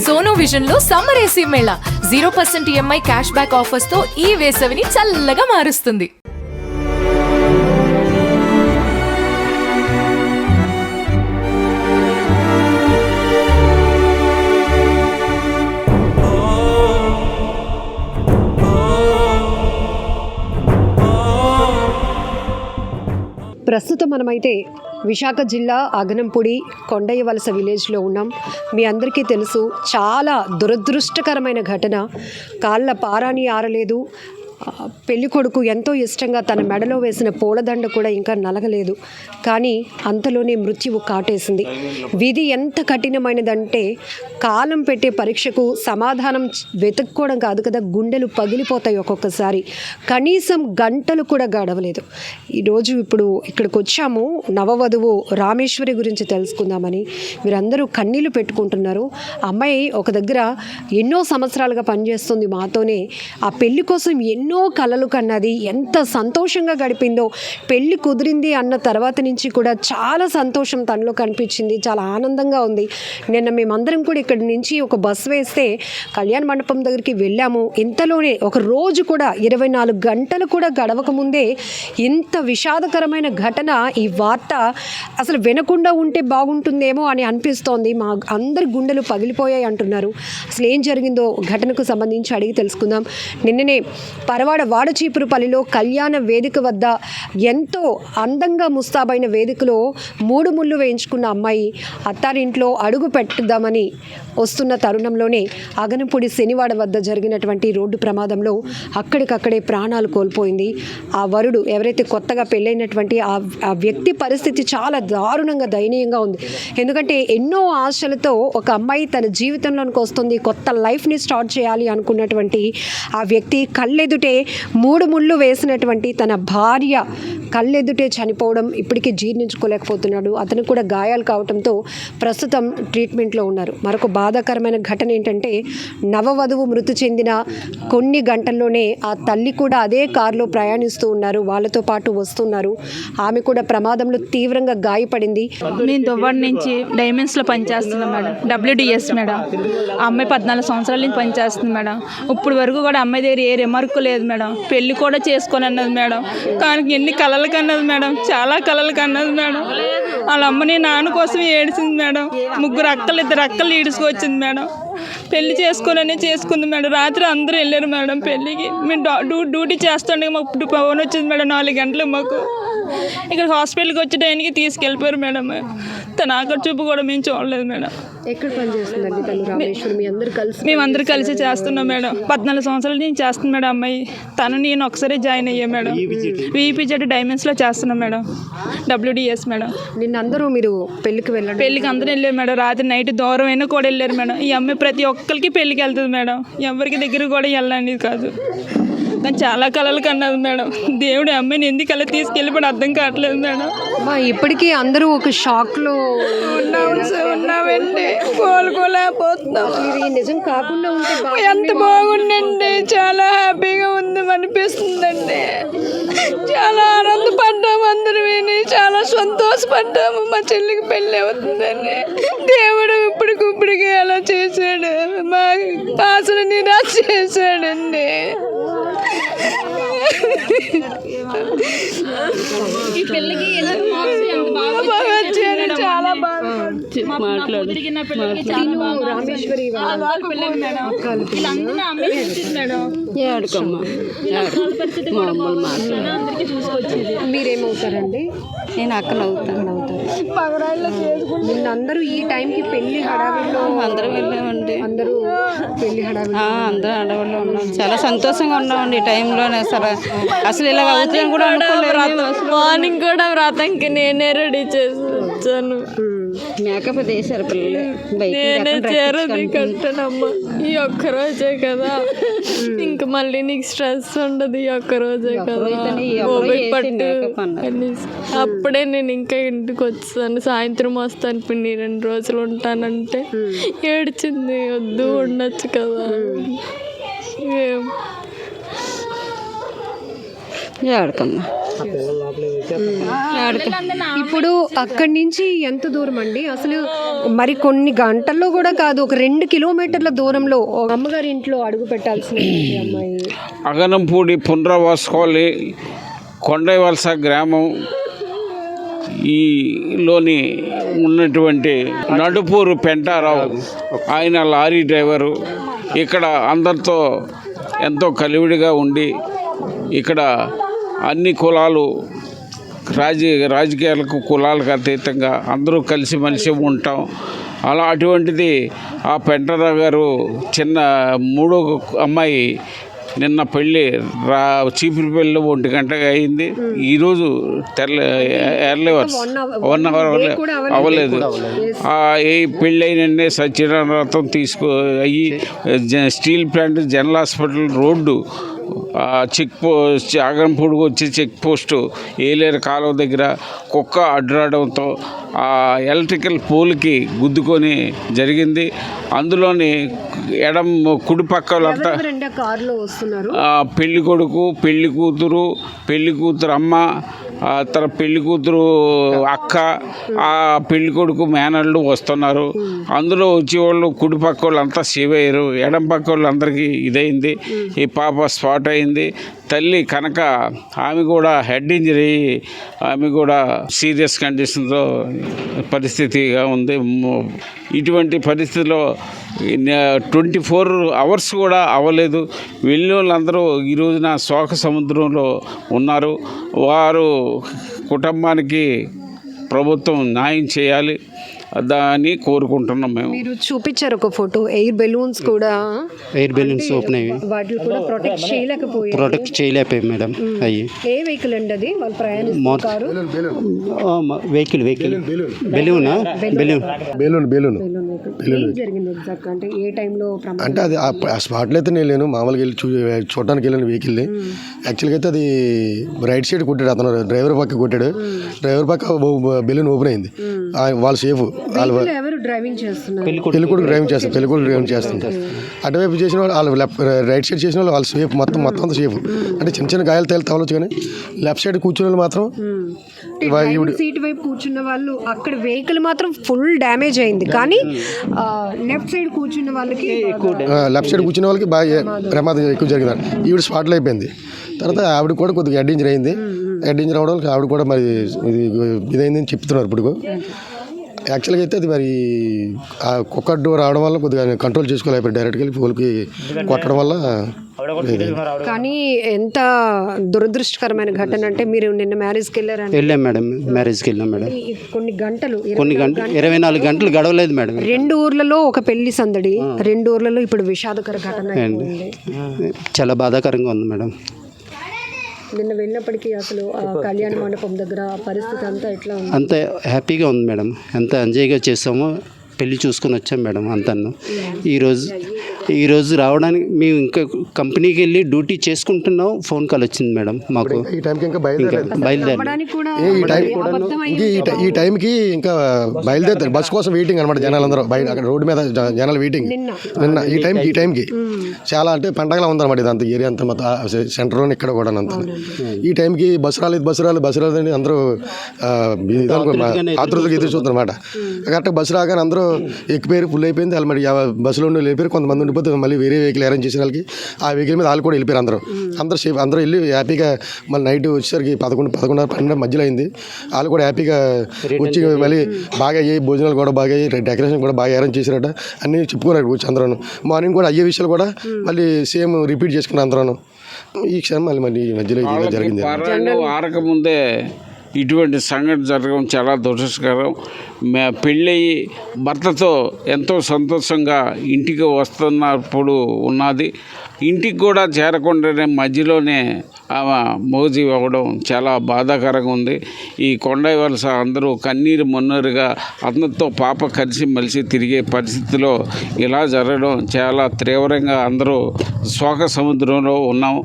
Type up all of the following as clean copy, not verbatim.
Sono vision లో summer AC Mela 0% EMI cash back offers తో ఈ వేసవిని చల్లగా మారుస్తుంది. ప్రస్తుతం మనమైతే విశాఖ జిల్లా అగనంపూడి కొండయ్యవలస విలేజ్లో ఉన్నాం. మీ అందరికీ తెలుసు, చాలా దురదృష్టకరమైన ఘటన. కాళ్ళ పారాని ఆరలేదు. పెళ్లి కొడుకు ఎంతో ఇష్టంగా తన మెడలో వేసిన పూలదండ కూడా ఇంకా నలగలేదు. కానీ అంతలోనే మృత్యువు కాటేసింది. విధి ఎంత కఠినమైనదంటే కాలం పెట్టే పరీక్షకు సమాధానం వెతుక్కోవడం కాదు కదా, గుండెలు పగిలిపోతాయి ఒక్కొక్కసారి. కనీసం గంటలు కూడా గడవలేదు. ఈరోజు ఇక్కడికి వచ్చాము నవవధువు రామేశ్వరి గురించి తెలుసుకుందామని. మీరందరూ కన్నీళ్లు పెట్టుకుంటున్నారు. అమ్మాయి ఒక దగ్గర ఎన్నో సంవత్సరాలుగా పనిచేస్తుంది మాతోనే. ఆ పెళ్లి కోసం ఎన్నో కలలు కన్నది. ఎంత సంతోషంగా గడిపిందో. పెళ్లి కుదిరింది అన్న తర్వాత నుంచి కూడా చాలా సంతోషం తనలో కనిపించింది. చాలా ఆనందంగా ఉంది. నిన్న మేమందరం కూడా ఇక్కడి నుంచి ఒక బస్ వేస్తే కళ్యాణ మండపం దగ్గరికి వెళ్ళాము. ఇంతలోనే ఒక రోజు కూడా 24 గంటలు కూడా గడవకముందే ఇంత విషాదకరమైన ఘటన. ఈ వార్త అసలు వినకుండా ఉంటే బాగుంటుందేమో అని అనిపిస్తోంది. మా అందరి గుండెలు పగిలిపోయాయి అంటున్నారు. అసలు ఏం జరిగిందో ఘటనకు సంబంధించి అడిగి తెలుసుకుందాం. నిన్ననే పరవాడ వాడచీపురుపల్లిలో కళ్యాణ వేదిక వద్ద ఎంతో అందంగా ముస్తాబైన వేదికలో 3 ముళ్ళు వేయించుకున్న అమ్మాయి అత్తారింట్లో అడుగు పెట్టుదామని వస్తున్న తరుణంలోనే అగనంపూడి శనివాడ వద్ద జరిగినటువంటి రోడ్డు ప్రమాదంలో అక్కడికక్కడే ప్రాణాలు కోల్పోయింది. ఆ వరుడు ఎవరైతే కొత్తగా పెళ్ళైనటువంటి ఆ వ్యక్తి పరిస్థితి చాలా దారుణంగా దయనీయంగా ఉంది. ఎందుకంటే ఎన్నో ఆశలతో ఒక అమ్మాయి తన జీవితంలోనికి వస్తుంది, కొత్త లైఫ్ని స్టార్ట్ చేయాలి అనుకున్నటువంటి ఆ వ్యక్తి కళ్ళెదుటే 3 ముళ్ళు వేసినటువంటి తన భార్య కళ్ళెదుటే చనిపోవడం ఇప్పటికీ జీర్ణించుకోలేకపోతున్నాడు. అతనికి కూడా గాయాలు కావడంతో ప్రస్తుతం ట్రీట్మెంట్లో ఉన్నారు. మరొక బాధాకరమైన ఘటన ఏంటంటే నవవధువు మృతి చెందిన కొన్ని గంటల్లోనే ఆ తల్లి కూడా అదే కారులో ప్రయాణిస్తూ ఉన్నారు. వాళ్ళతో పాటు వస్తున్నారు. ఆమె కూడా ప్రమాదంలో తీవ్రంగా గాయపడింది. నేను దువ్వాడ నుంచి డైమండ్స్లో పనిచేస్తున్నాను మేడం, WDS మేడం. ఆ అమ్మాయి 14 సంవత్సరాల నుంచి పనిచేస్తుంది మేడం. ఇప్పుడు వరకు కూడా అమ్మాయి దగ్గర ఏ రిమార్క్ లేదు మేడం. పెళ్లి కూడా చేసుకొని అన్నది మేడం. కానీ ఎన్ని కలలు కన్నది మేడం, చాలా కలలు కన్నది మేడం. వాళ్ళ అమ్మని నాన్న కోసం ఏడిసింది మేడం. 2 అక్కలు ఈడ్చుకొచ్చింది మేడం. పెళ్లి చేసుకుంది మేడం. రాత్రి అందరూ వెళ్ళారు మేడం పెళ్ళికి. మేము డ్యూటీ చేస్తుండే మాకు ఫోన్ వచ్చింది మేడం 4 గంటలకు. మాకు ఇక్కడ హాస్పిటల్కి వచ్చే టైంకి తీసుకెళ్ళిపోయారు మేడం. తన ఆఖరి చూపు కూడా మేము చూడలేదు మేడం. ఎక్కడ పనిచేస్తుందండి తను రామేశ్వరి? మేమందరూ కలిసి చేస్తున్నాం మేడం. 14 సంవత్సరాల నుంచి చేస్తుంది మేడం అమ్మాయి. తను నేను ఒకసారి జాయిన్ అయ్యా మేడం. VPZ డైమండ్స్లో చేస్తున్నాం మేడం, WDS మేడం. నిన్నందరూ మీరు పెళ్ళికి అందరూ వెళ్ళారు మేడం. రాత్రి నైట్ దూరం అయినా కూడా వెళ్ళారు మేడం. ఈ అమ్మాయి ప్రతి ఒక్కరికి పెళ్ళికి వెళ్తుంది మేడం. ఎవరికి దగ్గర కూడా వెళ్ళండి కాదు. కానీ చాలా కలలు కన్నది మేడం. దేవుడు అమ్మాయిని ఎందుకు అలా తీసుకెళ్ళిపోయి అర్థం కావట్లేదు మేడం. ఇప్పటికీ అందరూ ఒక షాక్లో ఉన్నామండి, కోలుకోలేకపోతున్నాం. నిజం కాకుండా ఉంటే ఎంత బాగుండండి, చాలా హ్యాపీగా ఉంది అనిపిస్తుందండి. చాలా ఆనందపడ్డాము, అందరూ విని చాలా సంతోషపడ్డాము. మా చెల్లికి పెళ్ళి అవుతుందండి. దేవుడు ఇప్పటికిప్పటికి అలా చేశాడు, మా ఆశలు నిరాశ చేశాడండి. ఈ పెళ్ళికి చాలా బాగా మీరేమవుతారండి? నేను అక్కనవుతాను. అందరూ ఈ టైంకి పెళ్లి హడావిడిలో అందరూ వెళ్ళామండి. అందరూ పెళ్లి హడావిడి అందరూ హడావిడిలో ఉన్నాం. చాలా సంతోషంగా ఉన్నామండి ఈ టైంలోనే. అసలు ఇలా అవుతుందని కూడా అనుకోలేదు. మార్నింగ్ కూడా వ్రతంకి నేనే రెడీ చేసి వచ్చాను. మేకప్ వేసారు పిల్లలు. నేనే చేరది కట్టనమ్మా. ఈ ఒక్కరోజే కదా, ఇంకా మళ్ళీ నీకు స్ట్రెస్ ఉండదు. ఈ ఒక్కరోజే కదా పట్టు. అప్పుడే నేను ఇంకా ఇంటికి వచ్చాను. సాయంత్రం వస్తాను పిన్ని, 2 రోజులు ఉంటానంటే ఏడ్చింది. వద్దు, ఉండొచ్చు కదా. ఏడకమ్మా ఇప్పుడు అక్కడి నుంచి ఎంత దూరం అండి అసలు? మరి కొన్ని గంటల్లో కూడా కాదు, ఒక 2 కిలోమీటర్ల దూరంలో అమ్మగారి ఇంట్లో అడుగు పెట్టాల్సిన అమ్మాయి. అగనంపూడి పునరావాస కాలనీ కొండవలస గ్రామం ఈలోని ఉన్నటువంటి నడుపూరు పెంటారావు, ఆయన లారీ డ్రైవరు. ఇక్కడ అందరితో ఎంతో కలివిడిగా ఉండి ఇక్కడ అన్ని కులాలు రాజకీయాలకు కులాలకు అతీతంగా అందరూ కలిసిమెలిసి ఉంటాం. అలా అటువంటిది ఆ పెంటారావు గారు చిన్న 3వ అమ్మాయి నిన్న పెళ్ళి చీపురు పెళ్ళి 1 గంటగా అయింది. ఈరోజు ఎర్లీ అవర్స్ 1 అవర్ అవ్వలేదు. ఈ పెళ్ళి అయిన సత్యనారాయణ అయ్యి steel plant general hospital road check post ఆగంపూడికి వచ్చి చెక్ పోస్టు ఏలేరు కాలువ దగ్గర కుక్క అడ్డురావడంతో ఆ ఎలక్ట్రికల్ పోల్కి గుద్దుకొని జరిగింది. అందులోని కుడి పక్కలంతా పెళ్లి కొడుకు, పెళ్లి కూతురు అమ్మ, తన పెళ్లి కూతురు అక్క, ఆ పెళ్లి కొడుకు మేనళ్ళు వస్తున్నారు. అందులో వచ్చేవాళ్ళు కుడి పక్క వాళ్ళు అంతా సేవ్ అయ్యారు, ఎడం పక్క వాళ్ళు అందరికీ ఇదైంది. ఈ పాప స్పాట్ అయింది. తల్లి కనుక ఆమె కూడా హెడ్ ఇంజరీ, ఆమె కూడా సీరియస్ కండిషన్తో పరిస్థితిగా ఉంది. ఇటువంటి పరిస్థితిలో 24 అవర్స్ కూడా అవ్వలేదు. వెళ్ళిన వాళ్ళందరూ ఈ రోజున శోక సముద్రంలో ఉన్నారు. వారు కుటుంబానికి ప్రభుత్వం న్యాయం చేయాలి దాన్ని కోరుకుంటున్నాం. మీరు చూపించారు ఒక ఫోటో, ఎయిర్ బెలూన్స్ ఓపెన్ అయ్యి వాటిని కూడా ప్రొటెక్ట్ చేయలేకపోయాయి మేడం. అయ్యి ఏ వెహికల్ అండి అది? వాళ్ళు ప్రయాణిస్తారు వెహికల్ బెలూన్ జరిగింది ఎగ్జాక్ట్ అంటే ఏ టైంలో? అంటే అది ఆ స్పాట్లో అయితే నేను లేను, మామూలుగా వెళ్ళి చూడడానికి వెళ్ళాను వెహికల్ని. యాక్చువల్గా అయితే అది రైట్ సైడ్ కొట్టాడు అతను, డ్రైవర్ పక్క కొట్టాడు. డ్రైవర్ పక్క బెలూన్ ఓపెన్ అయింది. వాళ్ళు సేఫ్. ఎవరు డ్రైవింగ్ చేస్తున్నారు? పెళ్ళికొడుకు డ్రైవింగ్ చేస్తుంటారు. అటువైపు చేసిన వాళ్ళు రైట్ సైడ్ చేసిన వాళ్ళు సేఫ్, మొత్తం అంతా సేఫ్. అంటే చిన్న గాయాలు తగలవచ్చు, కానీ లెఫ్ట్ సైడ్ కూర్చున్న వాళ్ళు మాత్రం, సీట్ వైపు కూర్చున్న వాళ్ళు అక్కడ వెహికల్ మాత్రం ఫుల్ డ్యామేజ్ అయింది, కానీ లెఫ్ట్ సైడ్ కూర్చున్న వాళ్ళకి బాగా ప్రమాదం ఎక్కువ జరిగింది. ఈవిడ స్పాట్లో అయిపోయింది. తర్వాత ఆవిడ కూడా కొద్దిగా హెడ్ ఇంజరీ అయింది. హెడ్ ఇంజరీ అవడం వల్ల ఆవిడ కూడా మరి ఇదైందని చెప్తున్నారు. ఇప్పుడు యాక్చువల్గా అయితే అది మరి ఆ కుక్క డోర్ రావడం వల్ల కొద్దిగా కంట్రోల్ చేసుకోలేకపోయారు. డైరెక్ట్గా వెళ్ళి పోల్కి కొట్టడం వల్ల. కానీ ఎంత దురదృష్టకరమైన ఘటన అంటే, మీరు నిన్న మ్యారేజ్కి వెళ్ళాం మేడం. మ్యారేజ్కి వెళ్ళాం మేడం. కొన్ని గంటలు 24 గంటలు గడవలేదు మేడం. 2 ఊర్లలో ఒక పెళ్లి సందడి, 2 ఊర్లలో ఇప్పుడు విషాదకర ఘటన. చాలా బాధాకరంగా ఉంది మేడం. నిన్న వెళ్ళినప్పటికీ అసలు కళ్యాణ మండపం దగ్గర పరిస్థితి అంతా ఎట్లా ఉంది? అంత హ్యాపీగా ఉంది మేడం. ఎంత ఎంజాయ్గా చేస్తామో పెళ్ళి చూసుకొని వచ్చాం మేడం అంతను. ఈరోజు రావడానికి మేము ఇంకా కంపెనీకి వెళ్ళి డ్యూటీ చేసుకుంటున్నాం. ఫోన్ కాల్ వచ్చింది మేడం మాకు. ఈ టైంకి ఇంకా బయలుదేరారు. ఈ టైంకి ఇంకా బయలుదేరుతారు. బస్ కోసం వెయిటింగ్ అనమాట జనాలందరూ బయట. అక్కడ రోడ్డు మీద జనాలు వెయిటింగ్. నిన్న ఈ టైంకి చాలా అంటే పండగలా ఉందన్నమాట. ఇదంతా ఏరియా అంతా మొత్తం సెంటర్లోనే ఇక్కడ కూడా అంతా. ఈ టైంకి బస్సు రాలేదు అని అందరూ ఆతృతగా ఎదురు చూస్తారు అనమాట. కరెక్ట్గా బస్సు రాగానే అందరూ ఎక్కిపోయారు, ఫుల్ అయిపోయింది. వాళ్ళు మరి బస్సులో ఉండి వెళ్ళిపోయారు. కొంతమంది ఉండిపోతే మళ్ళీ వేరే వెహికల్ అరేంజ్ చేసిన వాళ్ళకి ఆ వెహికల్ మీద వాళ్ళు కూడా వెళ్ళిపోయారు. అందరూ సేఫ్. అందరూ వెళ్ళి హ్యాపీగా మళ్ళీ నైట్ వచ్చేసరికి 11, 12 మధ్యలో అయింది. వాళ్ళు కూడా హ్యాపీగా వచ్చి మళ్ళీ బాగా అయ్యాయి, భోజనాలు కూడా బాగా అయ్యి, డెకరేషన్ కూడా బాగా అరేంజ్ చేశారట అన్నీ చెప్పుకున్నారు వచ్చి అందరూ. మార్నింగ్ కూడా అయ్యే విషయాలు కూడా మళ్ళీ సేమ్ రిపీట్ చేసుకున్నారు అందరూ. ఈ క్షణం మళ్ళీ మధ్యలో జరిగింది. ఆరకముందే ఇటువంటి సంఘటన జరగడం చాలా దురదృష్టకరం. పెళ్ళయి భర్తతో ఎంతో సంతోషంగా ఇంటికి వస్తున్నప్పుడు ఉన్నది. ఇంటికి కూడా చేరకుండానే మధ్యలోనే ఆమె మోజీ అవ్వడం చాలా బాధాకరంగా ఉంది. ఈ కొండయ్య వలస అందరూ కన్నీరు మొన్నరుగా అతనితో పాప కలిసి మెలిసి తిరిగే పరిస్థితిలో ఇలా జరగడం చాలా తీవ్రంగా అందరూ శోక సముద్రంలో ఉన్నాం.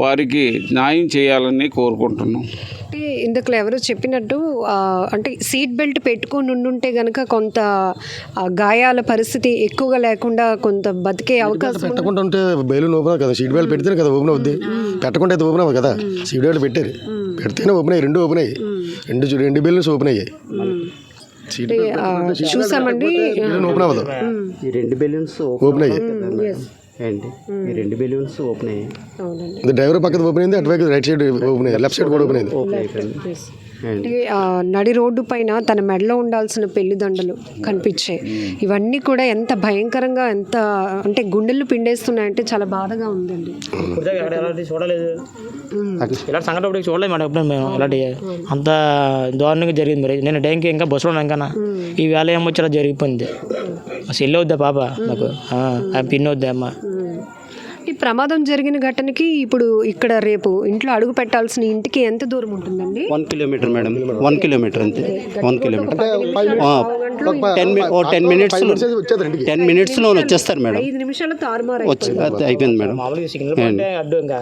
వారికి న్యాయం చేయాలని కోరుకుంటున్నాం. అంటే ఇందులో ఎవరో చెప్పినట్టు అంటే సీట్ బెల్ట్ పెట్టుకొని ఉండుంటే గనక కొంత గాయాల పరిస్థితి ఎక్కువగా లేకుండా కొంత బతికే అవకాశం పెట్టకుండా ఉంటే బెలూన్ ఓపెన్ కదా, సీట్ బెల్ట్ పెడితేనే కదా ఓపెన్ అవుద్ది, పెట్టకుండా అయితే ఓపెన్ అవ్వదు కదా. సీట్ బెల్ట్ పెట్టారు, పెడితేనే ఓపెన్ అయ్యి, రెండు ఓపెన్ అయ్యాయి, రెండు బెలూన్స్ ఓపెన్ అయ్యాయి. చూసామండి, ఓపెన్ అవ్వదు, ఈ 2 బెలూన్స్ ఓపెన్ అయ్యాయి అండి, ఈ 2 బెలూన్స్ ఓపెన్ అయ్యాయి. డ్రైవర్ పక్కన ఓపెన్ అయింది, అటువైపు రైట్ సైడ్ ఓపెన్ అయ్యింది, లెఫ్ట్ సైడ్ కూడా ఓపెన్ అయింది. అంటే నడి రోడ్డు పైన తన మెడలో ఉండాల్సిన పెళ్లి దండలు కనిపించాయి. ఇవన్నీ కూడా ఎంత భయంకరంగా, ఎంత అంటే గుండెలు పిండేస్తున్నాయంటే చాలా బాధగా ఉందండి. చూడలేదు ఇలాంటి సంఘటన ఇప్పుడు చూడలేదు మేడం, ఎప్పుడు మేము ఇలాంటి అంత దారుణంగా జరిగింది. మరి నేను టైంకి ఇంకా బస్సులో ఉన్నాను కన్నా ఈ వేళ ఏమొచ్చి అలా జరిగిపోయింది. సెల్ అవుద్దా పాప నాకు, పిన్ అవుద్దా అమ్మ. ఈ ప్రమాదం జరిగిన ఘటనకి ఇప్పుడు ఇక్కడ రేపు ఇంట్లో అడుగు పెట్టాల్సిన ఇంటికి ఎంత దూరం ఉంటుందండి? 1 కిలోమీటర్ మేడం, 1 కిలోమీటర్ అంతే, 1 కిలోమీటర్. 10 మినిట్స్లో వచ్చేస్తారు మేడం, 5 నిమిషాలు తారుమారు అయిపోయింది మేడం. అడ్డు ఇంకా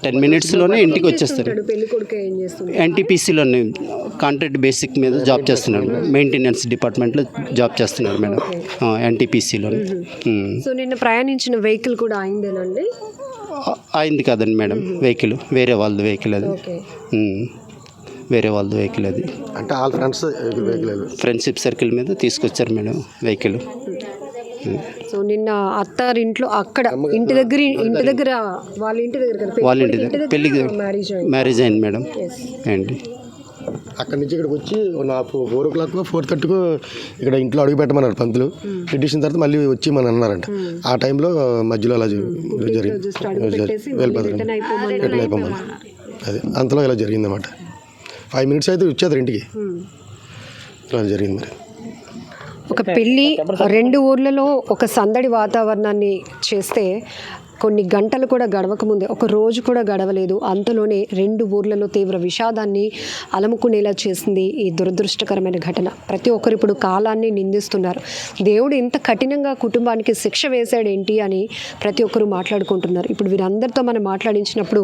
10 మినిట్స్లోనే ఇంటికి వచ్చేస్తారు. పెళ్లి కొడుకు ఏం చేస్తుంది? ఎన్టీపీసీలోనే కాంట్రాక్ట్ బేసిక్ మీద జాబ్ చేస్తున్నాడు, మెయింటెనెన్స్ డిపార్ట్మెంట్లో జాబ్ చేస్తున్నాడు మేడం, ఎన్టీపీసీలోనే. సో నిన్న ప్రయాణించిన వెహికల్ కూడా అయిందేనండి? అయింది కాదండి మేడం, వెహికల్ వేరే వాళ్ళది వెహికల్ అది, వేరే వాళ్ళది వెహికల్ అది. అంటే all friends vehicle friendship circle మీద తీసుకొచ్చారు మేడం వెహికల్. సో నిన్న అత్తారింట్లో అక్కడ ఇంటి దగ్గర వాళ్ళ ఇంటి దగ్గర పెళ్ళికి మ్యారేజ్ అయింది మేడం అండి. అక్కడి నుంచి ఇక్కడికి వచ్చి 4 o'clock 4:30 ఇక్కడ ఇంట్లో అడుగు పెట్టమన్నారు పంతులు. పెట్టేసిన తర్వాత మళ్ళీ వచ్చి మన అన్నారంట. ఆ టైంలో మధ్యలో అలా జరిగింది, రిటర్న్ అయిపోమని. అది అంతలో ఇలా జరిగిందన్నమాట. 5 minutes అయితే వచ్చేది ఇంటికి, ఇలా జరిగింది. మరి ఒక పెళ్ళి 2 ఊర్లలో ఒక సందడి వాతావరణాన్ని చేస్తే కొన్ని గంటలు కూడా గడవకముందే, ఒక రోజు కూడా గడవలేదు, అంతలోనే 2 ఊర్లలో తీవ్ర విషాదాన్ని అలముకునేలా చేసింది ఈ దురదృష్టకరమైన ఘటన. ప్రతి ఒక్కరు ఇప్పుడు కాలాన్ని నిందిస్తున్నారు. దేవుడు ఇంత కఠినంగా కుటుంబానికి శిక్ష వేశాడేంటి అని ప్రతి ఒక్కరు మాట్లాడుకుంటున్నారు. ఇప్పుడు వీరందరితో మనం మాట్లాడించినప్పుడు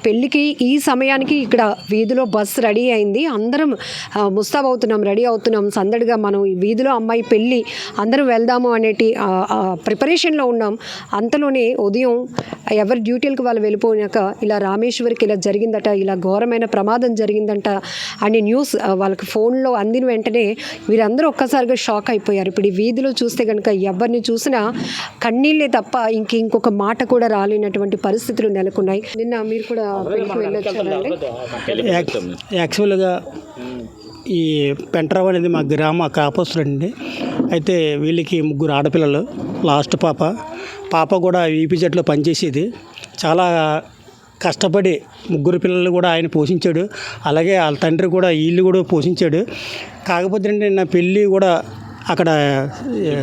పెళ్ళికి ఈ సమయానికి ఇక్కడ వీధిలో బస్సు రెడీ అయింది, అందరం ముస్తాబవుతున్నాం, రెడీ అవుతున్నాం, సందడిగా మనం ఈ వీధిలో అమ్మాయి పెళ్ళి అందరం వెళ్దాము అనేటి ప్రిపరేషన్లో ఉన్నాం. అంతలోనే ఉదయం ఎవరి డ్యూటీలకు వాళ్ళు వెళ్ళిపోయాక ఇలా రామేశ్వరికి ఇలా జరిగిందట, ఇలా ఘోరమైన ప్రమాదం జరిగిందంట అనే న్యూస్ వాళ్ళకి ఫోన్లో అందిన వెంటనే వీరందరూ ఒక్కసారిగా షాక్ అయిపోయారు. ఇప్పుడు ఈ వీధిలో చూస్తే కనుక ఎవరిని చూసినా కన్నీళ్ళే తప్ప ఇంకొక మాట కూడా రాలేనటువంటి పరిస్థితులు నెలకొన్నాయి. నిన్న మీరు కూడా పెళ్ళికి వెళ్ళొచ్చారండి? యాక్చువల్గా ఈ పెంటరావు అనేది మా గ్రామ కాపస్తులండి. అయితే వీళ్ళకి 3 ఆడపిల్లలు, లాస్ట్ పాప కూడా ఈపీజెడ్లో పనిచేసేది. చాలా కష్టపడి 3 పిల్లలు కూడా ఆయన పోషించాడు, అలాగే వాళ్ళ తండ్రి కూడా వీళ్ళు కూడా పోషించాడు. కాకపోతే నా పెళ్ళి కూడా అక్కడ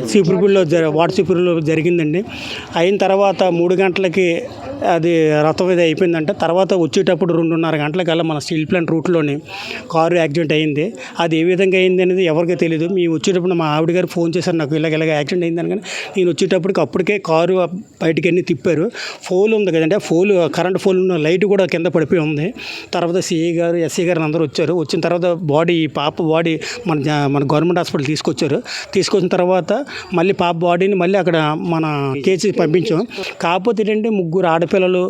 సీపురుపూడిలో వాటర్సీపురులో జరిగిందండి. అయిన తర్వాత 3 గంటలకి అది రథం ఇది అయిపోయిందంటే, తర్వాత వచ్చేటప్పుడు 2:30 గంటలకల్లా మన స్టీల్ ప్లాంట్ రూట్లోని కారు యాక్సిడెంట్ అయింది. అది ఏ విధంగా అయింది అనేది ఎవరికీ తెలియదు. మేము వచ్చేటప్పుడు మా ఆవిడ గారు ఫోన్ చేశారు, నాకు ఇలాగ యాక్సిడెంట్ అయిందని. కానీ నేను వచ్చేటప్పటికి అప్పటికే కారు బయటికి అన్నీ తిప్పారు. ఫోల్ ఉంది కదండి, ఆ కరెంట్ ఫోల్ ఉన్న లైట్ కూడా కింద పడిపోయి ఉంది. తర్వాత సిఐ గారు, ఎస్ఐ గారు అందరూ వచ్చారు. వచ్చిన తర్వాత పాప బాడీ మన గవర్నమెంట్ హాస్పిటల్ తీసుకొచ్చిన తర్వాత మళ్ళీ పాప బాడీని మళ్ళీ అక్కడ మన కేసీ పంపించాం. కాకపోతే ఏంటంటే 3 ఆడపిల్లలు,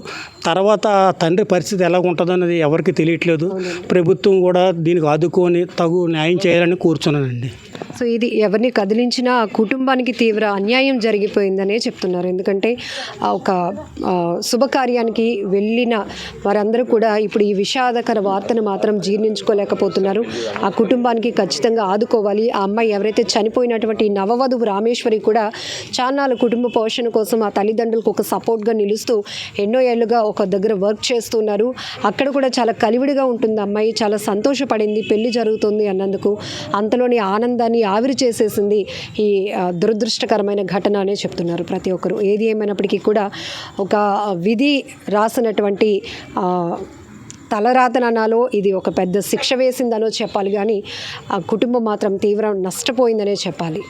తర్వాత తండ్రి పరిస్థితి ఎలా ఉంటుందో అనేది ఎవరికి తెలియట్లేదు. ప్రభుత్వం కూడా దీనికి ఆదుకొని తగు న్యాయం చేయాలని కూర్చున్నానండి. సో ఇది ఎవరిని కదిలించినా ఆ కుటుంబానికి తీవ్ర అన్యాయం జరిగిపోయిందనే చెప్తున్నారు. ఎందుకంటే ఒక శుభకార్యానికి వెళ్ళిన వారందరూ కూడా ఇప్పుడు ఈ విషాదకర వార్తను మాత్రం జీర్ణించుకోలేకపోతున్నారు. ఆ కుటుంబానికి ఖచ్చితంగా ఆదుకోవాలి. ఆ అమ్మాయి ఎవరైతే చనిపోయినటువంటి నవవధువు రామేశ్వరి కూడా చాన్నాళ్ళు కుటుంబ పోషణ కోసం ఆ తల్లిదండ్రులకు ఒక సపోర్ట్గా నిలుస్తూ ఎన్నో ఏళ్ళుగా ఒక దగ్గర వర్క్ చేస్తున్నారు. అక్కడ కూడా చాలా కలివిడిగా ఉంటుంది అమ్మాయి. చాలా సంతోషపడింది పెళ్లి జరుగుతుంది అన్నందుకు. అంతలోని ఆనందాన్ని ఆవిరి చేసేసింది ఈ దురదృష్టకరమైన ఘటన అనే చెప్తున్నారు ప్రతి ఒక్కరు. ఏది ఏమైనప్పటికీ కూడా ఒక విధి రాసినటువంటి తలరాతననాలో ఇది ఒక పెద్ద శిక్ష వేసిందనో చెప్పాలి, కానీ ఆ కుటుంబం మాత్రం తీవ్ర నష్టపోయిందనే చెప్పాలి.